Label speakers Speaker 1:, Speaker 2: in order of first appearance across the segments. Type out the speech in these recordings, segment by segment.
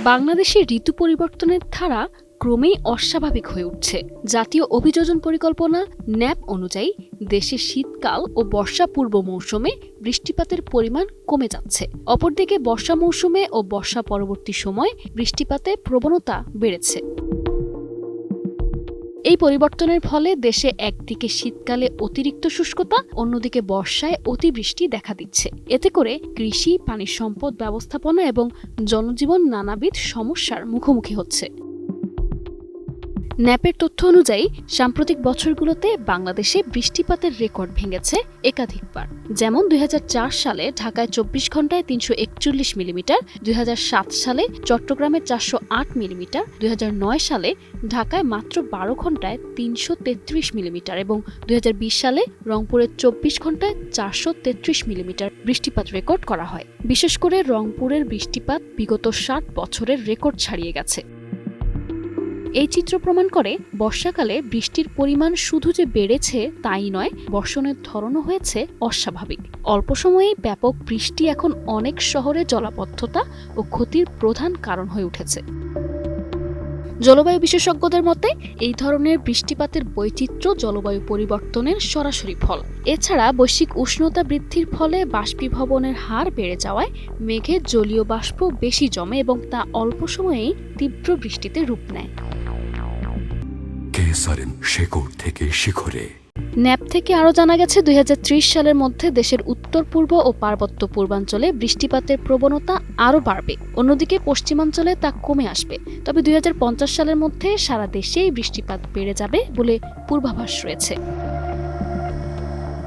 Speaker 1: বাংলাদেশে ঋতু পরিবর্তনের ধারা ক্রমেই অস্বাভাবিক হয়ে উঠছে। জাতীয় অভিযোজন পরিকল্পনা ন্যাপ অনুযায়ী দেশে শীতকাল ও বর্ষা পূর্ব মৌসুমে বৃষ্টিপাতের পরিমাণ কমে যাচ্ছে। অপরদিকে বর্ষা মৌসুমে ও বর্ষা পরবর্তী সময় বৃষ্টিপাতের প্রবণতা বেড়েছে। এই পরিবর্তনের ফলে দেশে একদিকে শীতকালে অতিরিক্ত শুষ্কতা, অন্যদিকে বর্ষায় অতিবৃষ্টি দেখা দিচ্ছে। এতে করে কৃষি, পানি সম্পদ ব্যবস্থাপনা এবং জনজীবন নানাবিধ সমস্যার মুখোমুখি হচ্ছে। ন্যাপের তথ্য অনুযায়ী সাম্প্রতিক বছরগুলোতে বাংলাদেশে বৃষ্টিপাতের রেকর্ড ভেঙেছে একাধিকবার। যেমন ২০০৪ সালে ঢাকায় ২৪ ঘন্টায় ৩৪১ মিলিমিটার, ২০০৭ সালে চট্টগ্রামে ৪০৮ মিলিমিটার, ২০০৯ সালে ঢাকায় মাত্র ১২ ঘন্টায় ৩৩৩ মিলিমিটার এবং ২০২০ সালে রংপুরে ২৪ ঘন্টায় ৪৩৩ মিলিমিটার বৃষ্টিপাত রেকর্ড করা হয়। বিশেষ করে রংপুরের বৃষ্টিপাত বিগত ৬০ বছরের রেকর্ড ছাড়িয়ে গেছে। এই চিত্র প্রমাণ করে বর্ষাকালে বৃষ্টির পরিমাণ শুধু যে বেড়েছে তাই নয়, বর্ষণের ধরনও হয়েছে অস্বাভাবিক। অল্প সময়েই ব্যাপক বৃষ্টি এখন অনেক শহরে জলাবদ্ধতা ও ক্ষতির প্রধান কারণ হয়ে উঠেছে। জলবায়ু বিশেষজ্ঞদের মতে এই ধরনের বৃষ্টিপাতের বৈচিত্র্য জলবায়ু পরিবর্তনের সরাসরি ফল। এছাড়া বৈশ্বিক উষ্ণতা বৃদ্ধির ফলে বাষ্পীভবনের হার বেড়ে যাওয়ায় মেঘে জলীয় বাষ্প বেশি জমে এবং তা অল্প সময়েই তীব্র বৃষ্টিতে রূপ নেয়। শেকড় থেকে শিখরে। ন্যাপ থেকে আরও জানা গেছে ২০৩০ সালের মধ্যে দেশের উত্তর পূর্ব ও পার্বত্য পূর্বাঞ্চলে বৃষ্টিপাতের প্রবণতা আরও বাড়বে, অন্যদিকে পশ্চিমাঞ্চলে তা কমে আসবে। তবে ২০৫০ সালের মধ্যে সারা দেশেই বৃষ্টিপাত বেড়ে যাবে বলে পূর্বাভাস রয়েছে।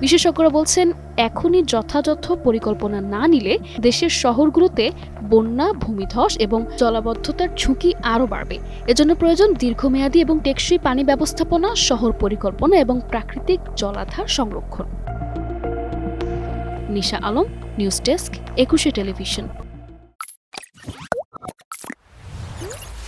Speaker 1: বিশেষজ্ঞরা বলছেন, এখনই যথাযথ পরিকল্পনা না নিলে দেশের শহরগুলোতে বন্যা, ভূমিধস এবং জলাবদ্ধতার ঝুঁকি আরও বাড়বে। এজন্য প্রয়োজন দীর্ঘমেয়াদী এবং টেকসই পানি ব্যবস্থাপনা, শহর পরিকল্পনা এবং প্রাকৃতিক জলাধার সংরক্ষণ। নিশা আলম, নিউজ ডেস্ক, ২১শে টেলিভিশন।